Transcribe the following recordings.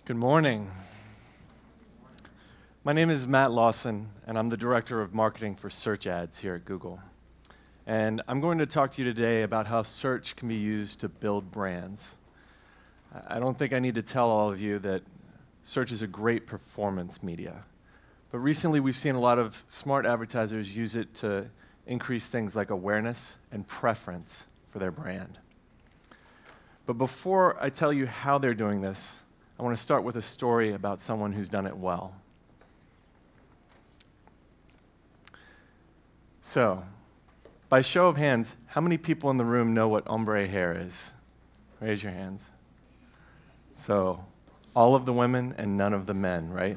Good morning. My name is Matt Lawson, and I'm the Director of Marketing for Search Ads here at Google. And I'm going to talk to you today about how search can be used to build brands. I don't think I need to tell all of you that search is a great performance media. But recently we've seen a lot of smart advertisers use it to increase things like awareness and preference for their brand. But before I tell you how they're doing this, I want to start with a story about someone who's done it well. So, by show of hands, how many people in the room know what ombre hair is? Raise your hands. So, all of the women and none of the men, right?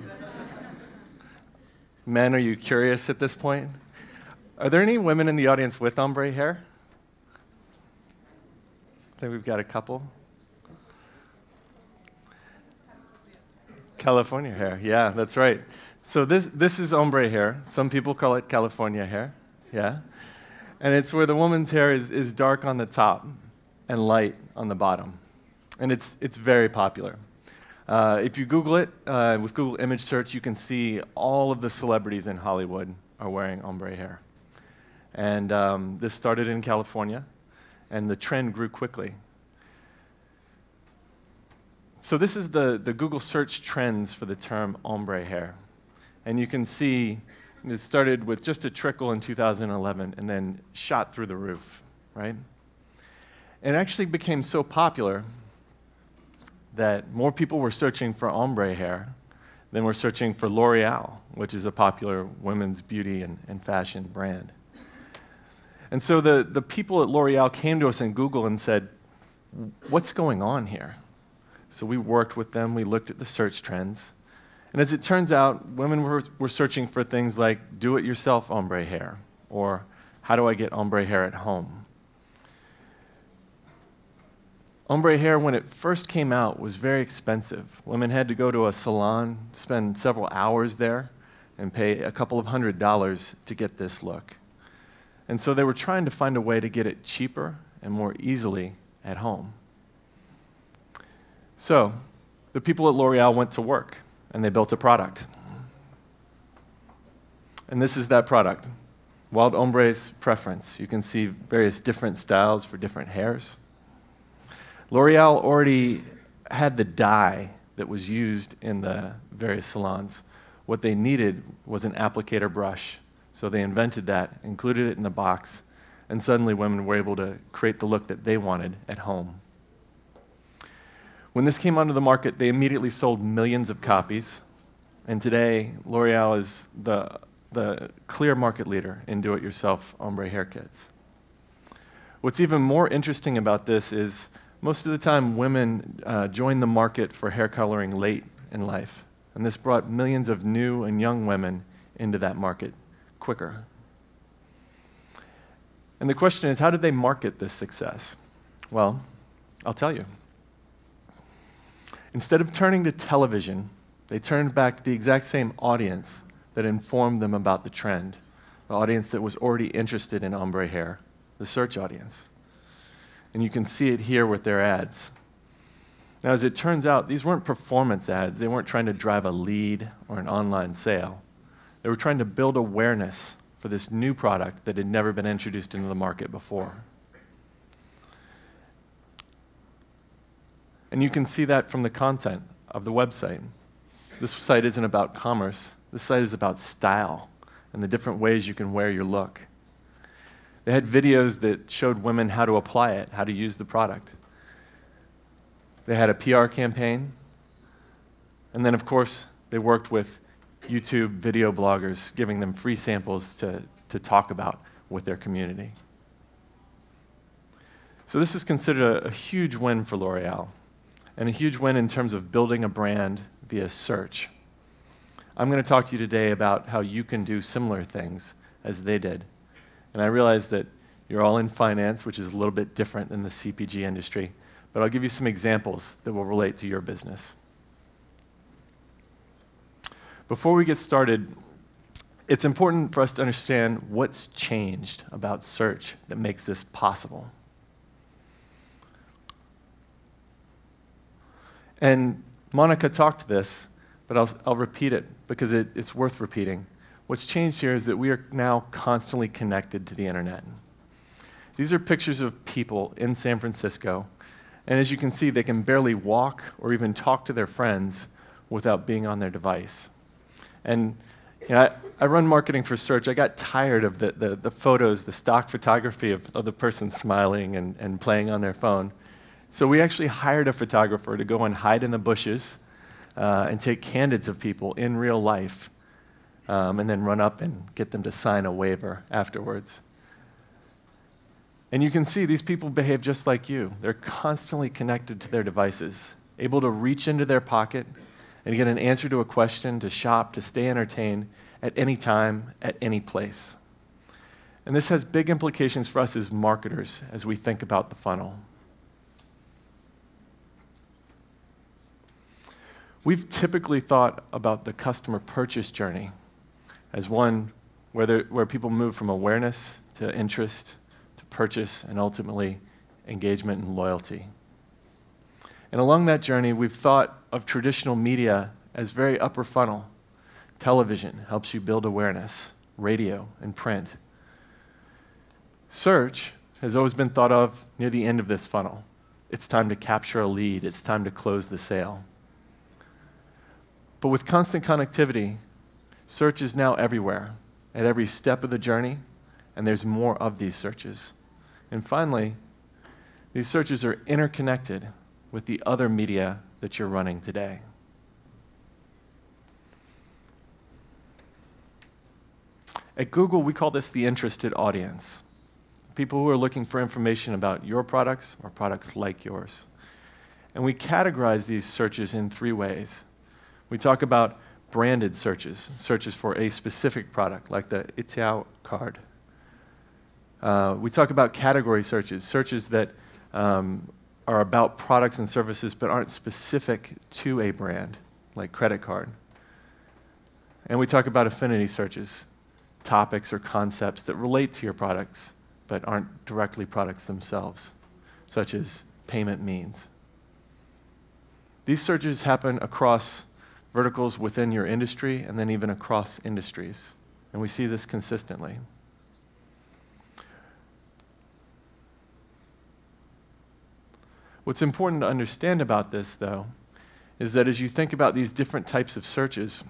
Men, are you curious at this point? Are there any women in the audience with ombre hair? I think we've got a couple. California hair, yeah, that's right. So this is ombre hair. Some people call it California hair, yeah. And it's where the woman's hair is dark on the top and light on the bottom. And it's very popular. If you Google it, with Google image search, you can see all of the celebrities in Hollywood are wearing ombre hair. And this started in California, and the trend grew quickly. So this is the Google search trends for the term ombre hair. And you can see it started with just a trickle in 2011 and then shot through the roof, right? It actually became so popular that more people were searching for ombre hair than were searching for L'Oreal, which is a popular women's beauty and fashion brand. And so the people at L'Oreal came to us in Google and said, what's going on here? So we worked with them, we looked at the search trends, and as it turns out, women were searching for things like do-it-yourself ombre hair, or how do I get ombre hair at home? Ombre hair, when it first came out, was very expensive. Women had to go to a salon, spend several hours there, and pay a couple of $100s to get this look. And so they were trying to find a way to get it cheaper and more easily at home. So, the people at L'Oreal went to work, and they built a product. And this is that product, Wild Ombre's Preference. You can see various different styles for different hairs. L'Oreal already had the dye that was used in the various salons. What they needed was an applicator brush. So they invented that, included it in the box, and suddenly women were able to create the look that they wanted at home. When this came onto the market, they immediately sold millions of copies, and today L'Oreal is the clear market leader in do-it-yourself ombre hair kits. What's even more interesting about this is most of the time women join the market for hair coloring late in life, and this brought millions of new and young women into that market quicker. And the question is, how did they market this success? Well, I'll tell you. Instead of turning to television, they turned back to the exact same audience that informed them about the trend, the audience that was already interested in ombre hair, the search audience. And you can see it here with their ads. Now, as it turns out, these weren't performance ads. They weren't trying to drive a lead or an online sale. They were trying to build awareness for this new product that had never been introduced into the market before. And you can see that from the content of the website. This site isn't about commerce. This site is about style and the different ways you can wear your look. They had videos that showed women how to apply it, how to use the product. They had a PR campaign. And then, of course, they worked with YouTube video bloggers, giving them free samples to talk about with their community. So this is considered a huge win for L'Oreal, and a huge win in terms of building a brand via search. I'm going to talk to you today about how you can do similar things as they did. And I realize that you're all in finance, which is a little bit different than the CPG industry, but I'll give you some examples that will relate to your business. Before we get started, it's important for us to understand what's changed about search that makes this possible. And Monica talked this, but I'll repeat it because it's worth repeating. What's changed here is that we are now constantly connected to the internet. These are pictures of people in San Francisco, and as you can see, they can barely walk or even talk to their friends without being on their device. And I run marketing for search. I got tired of the photos, the stock photography of the person smiling and playing on their phone. So we actually hired a photographer to go and hide in the bushes and take candids of people in real life and then run up and get them to sign a waiver afterwards. And you can see these people behave just like you. They're constantly connected to their devices, able to reach into their pocket and get an answer to a question, to shop, to stay entertained at any time, at any place. And this has big implications for us as marketers as we think about the funnel. We've typically thought about the customer purchase journey as one where people move from awareness to interest, to purchase, and ultimately engagement and loyalty. And along that journey, we've thought of traditional media as very upper funnel. Television helps you build awareness, radio and print. Search has always been thought of near the end of this funnel. It's time to capture a lead. It's time to close the sale. But with constant connectivity, search is now everywhere, at every step of the journey, and there's more of these searches. And finally, these searches are interconnected with the other media that you're running today. At Google, we call this the interested audience. People who are looking for information about your products or products like yours. And we categorize these searches in 3 ways. We talk about branded searches, searches for a specific product, like the Itaú card. We talk about category searches, searches that are about products and services but aren't specific to a brand, like credit card. And we talk about affinity searches, topics or concepts that relate to your products but aren't directly products themselves, such as payment means. These searches happen across verticals within your industry and then even across industries. And we see this consistently. What's important to understand about this, though, is that as you think about these different types of searches,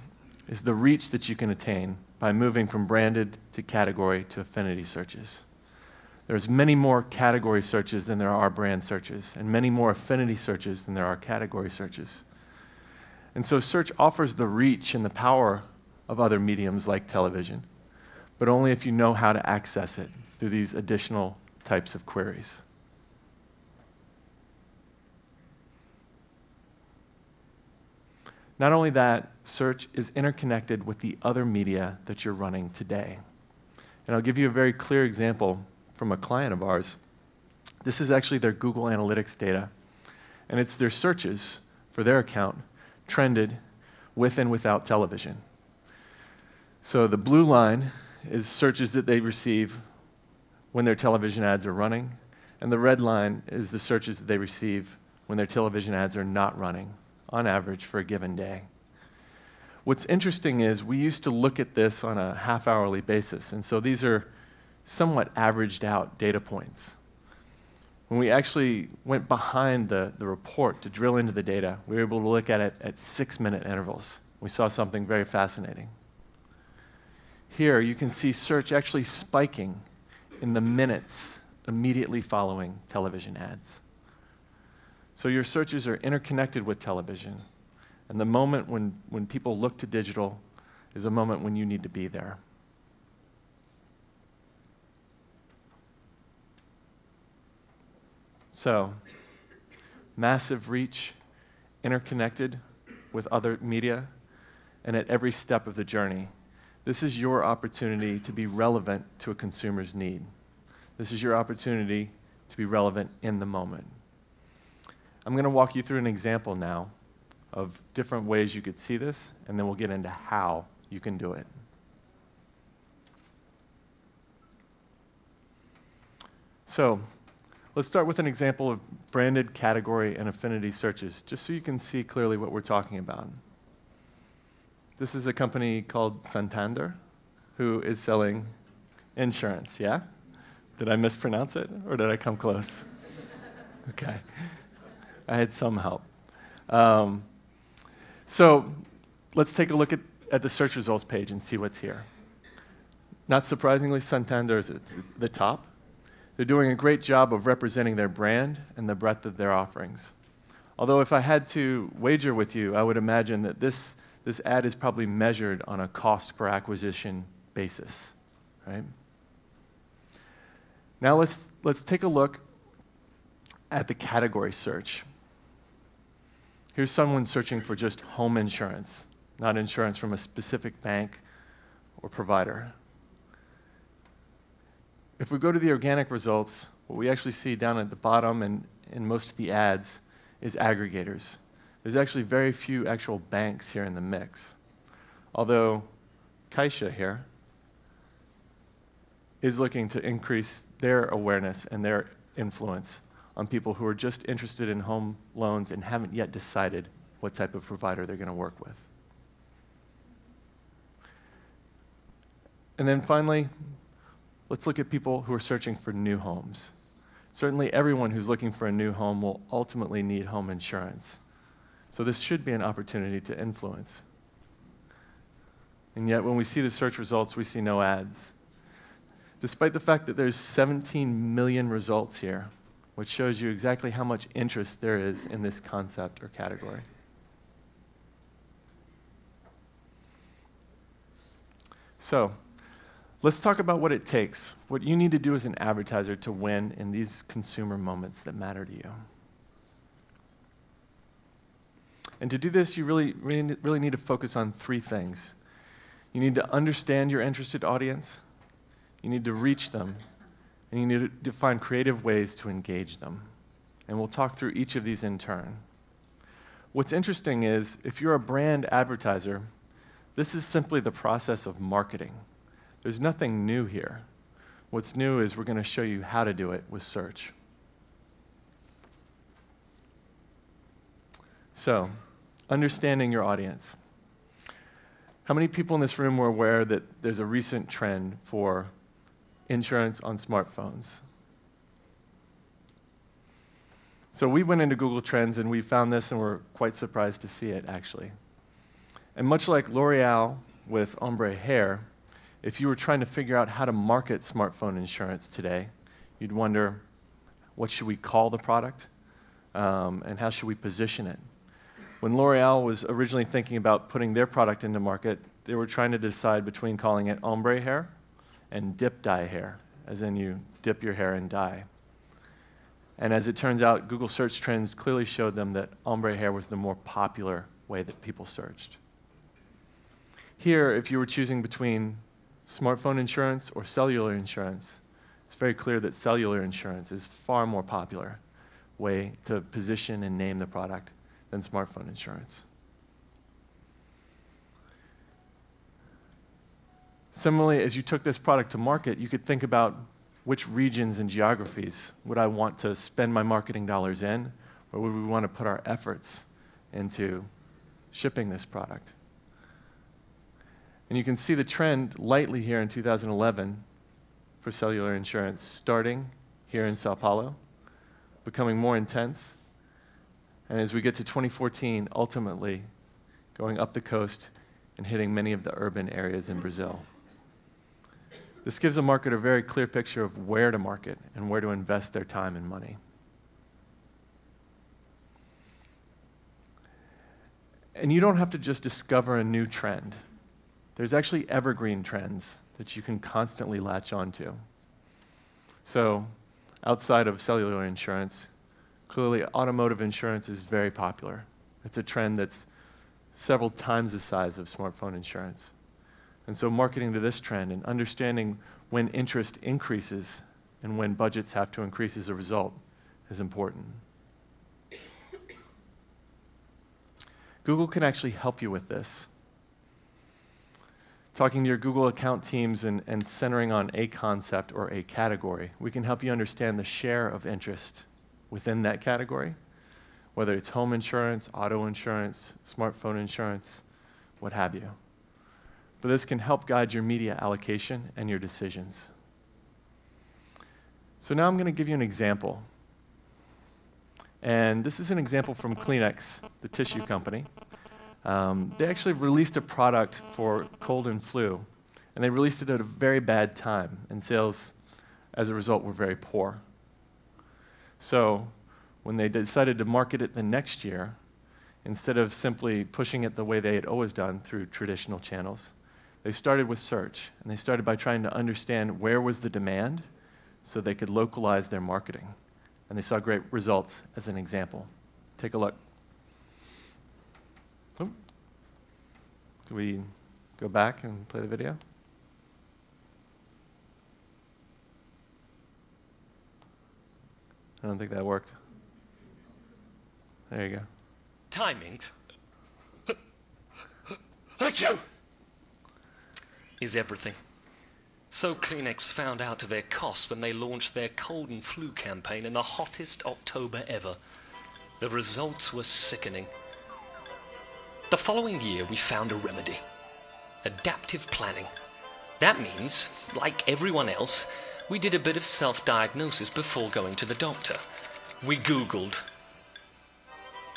is the reach that you can attain by moving from branded to category to affinity searches. There's many more category searches than there are brand searches, and many more affinity searches than there are category searches. And so search offers the reach and the power of other mediums like television, but only if you know how to access it through these additional types of queries. Not only that, search is interconnected with the other media that you're running today. And I'll give you a very clear example from a client of ours. This is actually their Google Analytics data, and it's their searches for their account trended with and without television. So the blue line is searches that they receive when their television ads are running, and the red line is the searches that they receive when their television ads are not running, on average for a given day. What's interesting is we used to look at this on a half-hourly basis, and so these are somewhat averaged out data points. When we actually went behind the report to drill into the data, we were able to look at it at 6-minute intervals. We saw something very fascinating. Here you can see search actually spiking in the minutes immediately following television ads. So your searches are interconnected with television, and the moment when people look to digital is a moment when you need to be there. So, massive reach, interconnected with other media, and at every step of the journey. This is your opportunity to be relevant to a consumer's need. This is your opportunity to be relevant in the moment. I'm going to walk you through an example now of different ways you could see this, and then we'll get into how you can do it. So, Let's start with an example of branded category and affinity searches, just so you can see clearly what we're talking about. This is a company called Santander, who is selling insurance, yeah? Did I mispronounce it, or did I come close? Okay. I had some help. So let's take a look at the search results page and see what's here. Not surprisingly, Santander is at the top. They're doing a great job of representing their brand and the breadth of their offerings. Although if I had to wager with you, I would imagine that this ad is probably measured on a cost per acquisition basis, right? Now let's take a look at the category search. Here's someone searching for just home insurance, not insurance from a specific bank or provider. If we go to the organic results, what we actually see down at the bottom and in most of the ads is aggregators. There's actually very few actual banks here in the mix. Although Caixa here is looking to increase their awareness and their influence on people who are just interested in home loans and haven't yet decided what type of provider they're going to work with. And then finally, let's look at people who are searching for new homes. Certainly everyone who's looking for a new home will ultimately need home insurance. So this should be an opportunity to influence. And yet when we see the search results, we see no ads. Despite the fact that there's 17 million results here, which shows you exactly how much interest there is in this concept or category. So, let's talk about what it takes, what you need to do as an advertiser to win in these consumer moments that matter to you. And to do this, you really need to focus on three things. You need to understand your interested audience, you need to reach them, and you need to find creative ways to engage them. And we'll talk through each of these in turn. What's interesting is, if you're a brand advertiser, this is simply the process of marketing. There's nothing new here. What's new is we're going to show you how to do it with search. So, understanding your audience. How many people in this room were aware that there's a recent trend for insurance on smartphones? So we went into Google Trends and we found this and we're quite surprised to see it, actually. And much like L'Oreal with ombre hair, if you were trying to figure out how to market smartphone insurance today, you'd wonder, what should we call the product? And how should we position it? When L'Oreal was originally thinking about putting their product into market, they were trying to decide between calling it ombre hair and dip dye hair, as in you dip your hair in dye. And as it turns out, Google search trends clearly showed them that ombre hair was the more popular way that people searched. Here, if you were choosing between smartphone insurance or cellular insurance, it's very clear that cellular insurance is far more popular way to position and name the product than smartphone insurance. Similarly, as you took this product to market, you could think about which regions and geographies would I want to spend my marketing dollars in, or would we want to put our efforts into shipping this product? And you can see the trend lightly here in 2011 for cellular insurance, starting here in São Paulo, becoming more intense, and as we get to 2014, ultimately going up the coast and hitting many of the urban areas in Brazil. This gives a marketer a very clear picture of where to market and where to invest their time and money. And you don't have to just discover a new trend. There's actually evergreen trends that you can constantly latch onto. So, outside of cellular insurance, clearly automotive insurance is very popular. It's a trend that's several times the size of smartphone insurance. And so marketing to this trend and understanding when interest increases and when budgets have to increase as a result is important. Google can actually help you with this. talking to your Google account teams and centering on a concept or a category, we can help you understand the share of interest within that category, whether it's home insurance, auto insurance, smartphone insurance, what have you. But this can help guide your media allocation and your decisions. So now I'm going to give you an example. And this is an example from Kleenex, the tissue company. They actually released a product for cold and flu, and they released it at a very bad time, and sales, as a result, were very poor. So when they decided to market it the next year, instead of simply pushing it the way they had always done through traditional channels, they started with search, and they started by trying to understand where was the demand so they could localize their marketing. And they saw great results as an example. Take a look. Oh. Can we go back and play the video? I don't think that worked. There you go. Timing is everything. So Kleenex found out to their cost when they launched their cold and flu campaign in the hottest October ever. The results were sickening. The following year we found a remedy. Adaptive planning. That means, like everyone else, we did a bit of self-diagnosis before going to the doctor. We Googled.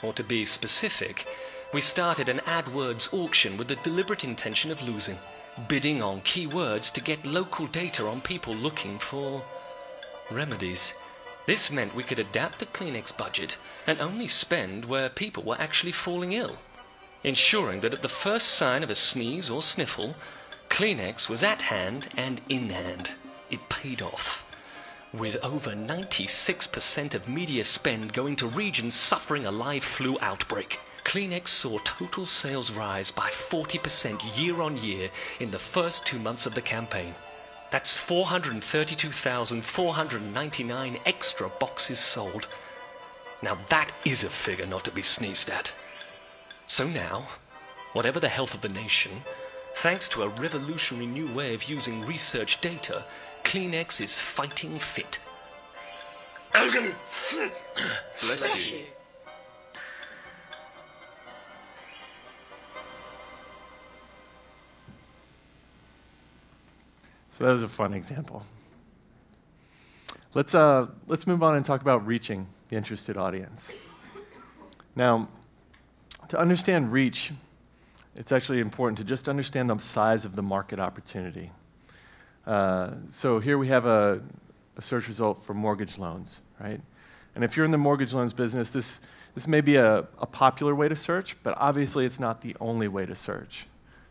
Or to be specific, we started an AdWords auction with the deliberate intention of losing, bidding on keywords to get local data on people looking for remedies. This meant we could adapt the Kleenex budget and only spend where people were actually falling ill, ensuring that at the first sign of a sneeze or sniffle, Kleenex was at hand and in hand. It paid off, with over 96% of media spend going to regions suffering a live flu outbreak. Kleenex saw total sales rise by 40% year on year in the first 2 months of the campaign. That's 432,499 extra boxes sold. Now that is a figure not to be sneezed at. So now, whatever the health of the nation, thanks to a revolutionary new way of using research data, Kleenex is fighting fit. Bless you. So that was a fun example. Let's move on and talk about reaching the interested audience. Now, to understand reach, it's actually important to just understand the size of the market opportunity. So here we have a search result for mortgage loans, right? And if you're in the mortgage loans business, this may be a popular way to search, but obviously it's not the only way to search.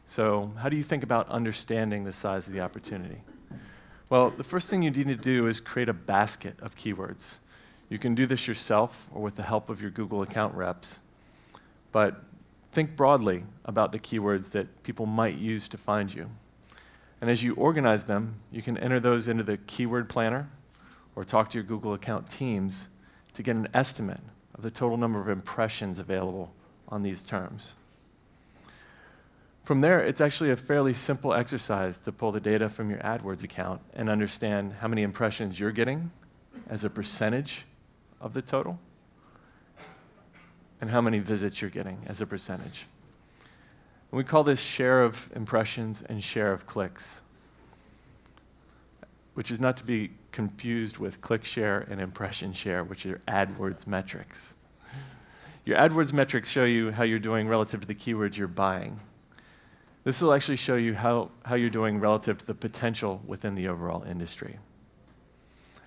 So how do you think about understanding the size of the opportunity? Well, the first thing you need to do is create a basket of keywords. You can do this yourself or with the help of your Google account reps. But think broadly about the keywords that people might use to find you. And as you organize them, you can enter those into the keyword planner or talk to your Google account teams to get an estimate of the total number of impressions available on these terms. From there, it's actually a fairly simple exercise to pull the data from your AdWords account and understand how many impressions you're getting as a percentage of the total and how many visits you're getting as a percentage. And we call this share of impressions and share of clicks, which is not to be confused with click share and impression share, which are AdWords metrics. Your AdWords metrics show you how you're doing relative to the keywords you're buying. This will actually show you how you're doing relative to the potential within the overall industry.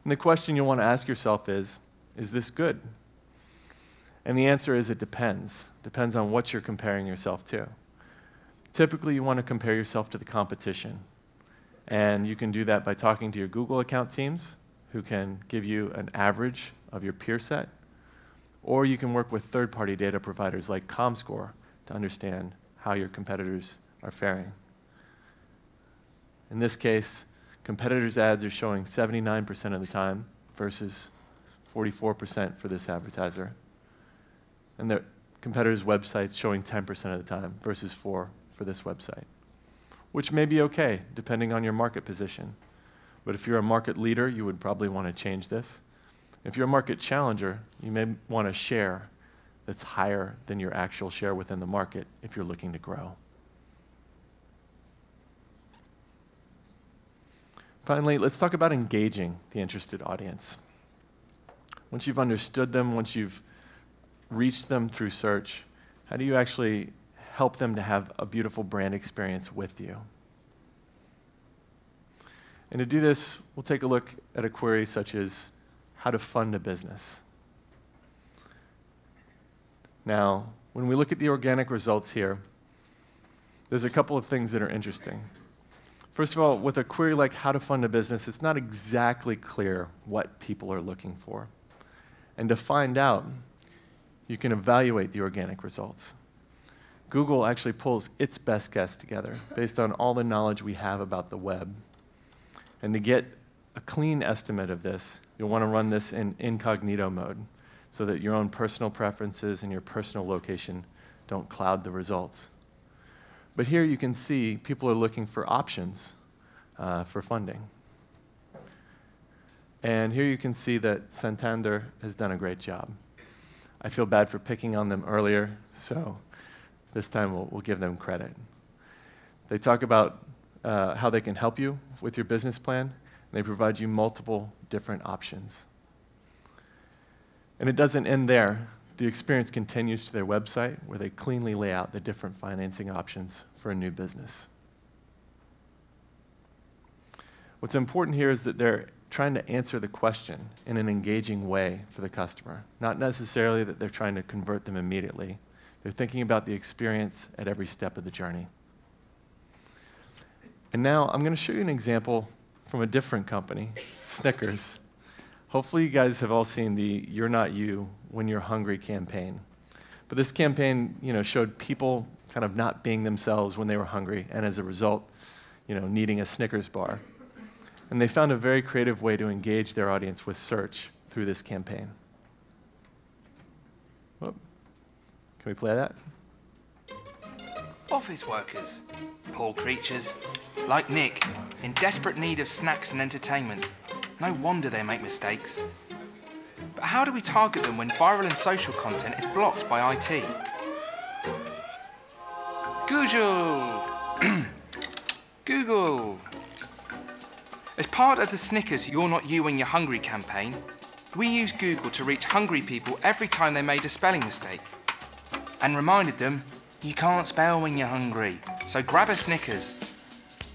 And the question you'll want to ask yourself is this good? And the answer is it depends. Depends on what you're comparing yourself to. Typically, you want to compare yourself to the competition. And you can do that by talking to your Google account teams, who can give you an average of your peer set. Or you can work with third-party data providers like ComScore to understand how your competitors are faring. In this case, competitors' ads are showing 79% of the time versus 44% for this advertiser. And the competitors' websites showing 10% of the time versus 4% for this website. which may be okay depending on your market position. But if you're a market leader, you would probably want to change this. If you're a market challenger, you may want a share that's higher than your actual share within the market if you're looking to grow. Finally, let's talk about engaging the interested audience. Once you've understood them, once you've reached them through search, how do you actually help them to have a beautiful brand experience with you? And to do this, we'll take a look at a query such as how to fund a business. Now, when we look at the organic results here, there's a couple of things that are interesting. First of all, with a query like how to fund a business, it's not exactly clear what people are looking for. And to find out, you can evaluate the organic results. Google actually pulls its best guess together based on all the knowledge we have about the web. And to get a clean estimate of this, you'll want to run this in incognito mode so that your own personal preferences and your personal location don't cloud the results. But here you can see people are looking for options for funding. And here you can see that Santander has done a great job. I feel bad for picking on them earlier, so this time we'll give them credit. They talk about how they can help you with your business plan, and they provide you multiple different options. And it doesn't end there. The experience continues to their website, where they cleanly lay out the different financing options for a new business. What's important here is that they're trying to answer the question in an engaging way for the customer, not necessarily that they're trying to convert them immediately. They're thinking about the experience at every step of the journey. And now I'm going to show you an example from a different company, Snickers. Hopefully you guys have all seen the "You're Not You When You're Hungry" campaign. But this campaign, showed people kind of not being themselves when they were hungry, and as a result, needing a Snickers bar. And they found a very creative way to engage their audience with search through this campaign. Whoop. Can we play that? Office workers, poor creatures, like Nick, in desperate need of snacks and entertainment. No wonder they make mistakes. But how do we target them when viral and social content is blocked by IT? Google! Google! As part of the Snickers You're Not You When You're Hungry campaign, we used Google to reach hungry people every time they made a spelling mistake and reminded them, you can't spell when you're hungry, so grab a Snickers.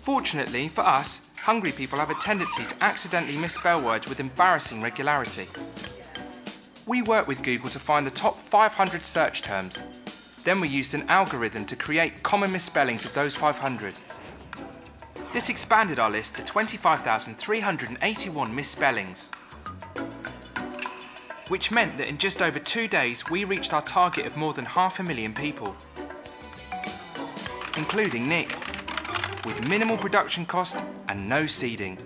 Fortunately for us, hungry people have a tendency to accidentally misspell words with embarrassing regularity. We worked with Google to find the top 500 search terms. Then we used an algorithm to create common misspellings of those 500. This expanded our list to 25,381 misspellings, which meant that in just over 2 days we reached our target of more than 500,000 people, including Nick, with minimal production cost and no seeding.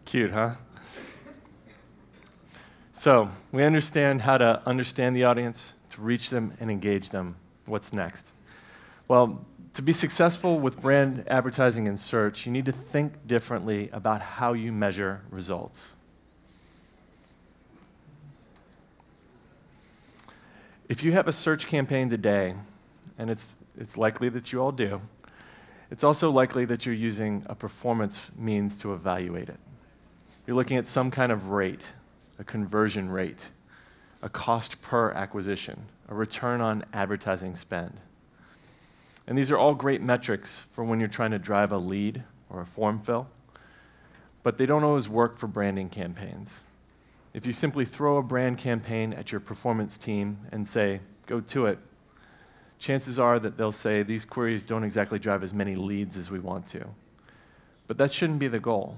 Cute, huh? So we understand how to understand the audience, to reach them and engage them. What's next? Well, to be successful with brand advertising and search, you need to think differently about how you measure results. If you have a search campaign today, and it's likely that you all do, it's also likely that you're using a performance means to evaluate it. You're looking at some kind of rate, a conversion rate, a cost per acquisition, a return on advertising spend. And these are all great metrics for when you're trying to drive a lead or a form fill, but they don't always work for branding campaigns. If you simply throw a brand campaign at your performance team and say, go to it, chances are that they'll say, these queries don't exactly drive as many leads as we want to. But that shouldn't be the goal.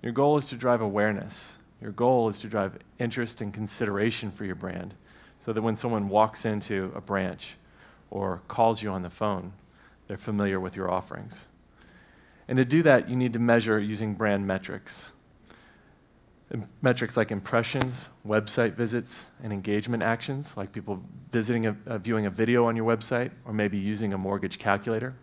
Your goal is to drive awareness. Your goal is to drive interest and consideration for your brand so that when someone walks into a branch or calls you on the phone, they're familiar with your offerings. And to do that, you need to measure using brand metrics. Metrics like impressions, website visits, and engagement actions, like people visiting viewing a video on your website, or maybe using a mortgage calculator.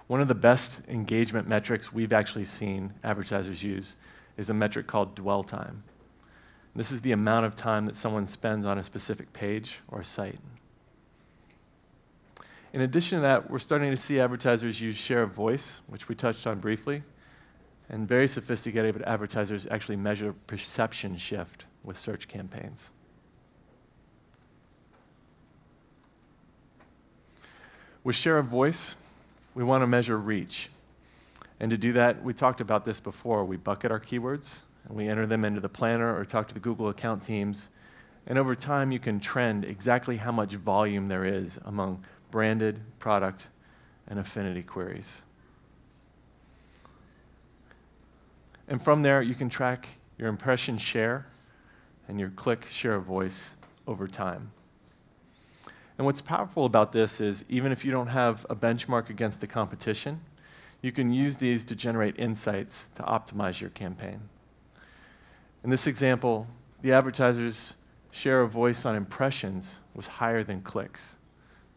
One of the best engagement metrics we've actually seen advertisers use is a metric called dwell time. This is the amount of time that someone spends on a specific page or site. In addition to that, we're starting to see advertisers use share of voice, which we touched on briefly, and very sophisticated advertisers actually measure perception shift with search campaigns. With share of voice, we want to measure reach. And to do that, we talked about this before. We bucket our keywords, and we enter them into the planner or talk to the Google account teams. And over time, you can trend exactly how much volume there is among branded, product, and affinity queries. And from there, you can track your impression share and your click share of voice over time. And what's powerful about this is even if you don't have a benchmark against the competition, you can use these to generate insights to optimize your campaign. In this example, the advertiser's share of voice on impressions was higher than clicks.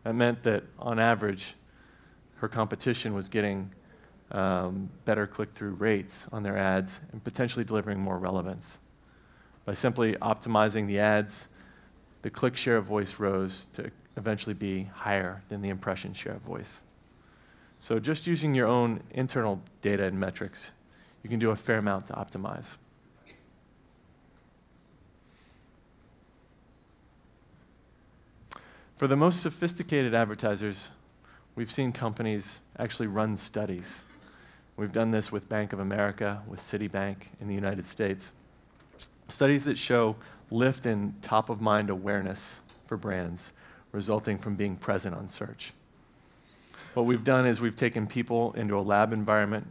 That meant that, on average, her competition was getting better click-through rates on their ads and potentially delivering more relevance. By simply optimizing the ads, the click share of voice rose to eventually be higher than the impression share of voice. So just using your own internal data and metrics, you can do a fair amount to optimize. For the most sophisticated advertisers, we've seen companies actually run studies. We've done this with Bank of America, with Citibank in the United States. Studies that show lift in top-of-mind awareness for brands resulting from being present on search. What we've done is we've taken people into a lab environment,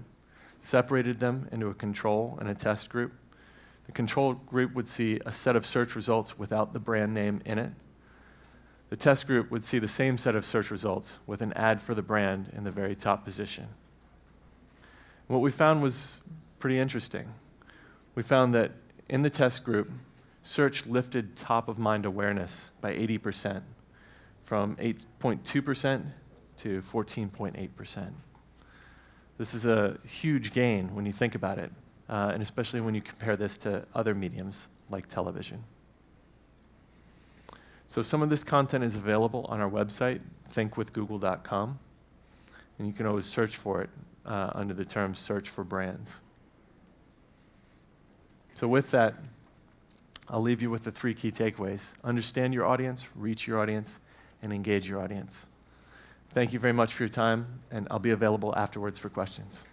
separated them into a control and a test group. The control group would see a set of search results without the brand name in it. The test group would see the same set of search results with an ad for the brand in the very top position. What we found was pretty interesting. We found that in the test group, search lifted top-of-mind awareness by 80%, from 8.2% to 14.8%. This is a huge gain when you think about it, and especially when you compare this to other mediums like television. So some of this content is available on our website, thinkwithgoogle.com, and you can always search for it under the term search for brands. So with that, I'll leave you with the 3 key takeaways. Understand your audience, reach your audience, and engage your audience. Thank you very much for your time, and I'll be available afterwards for questions.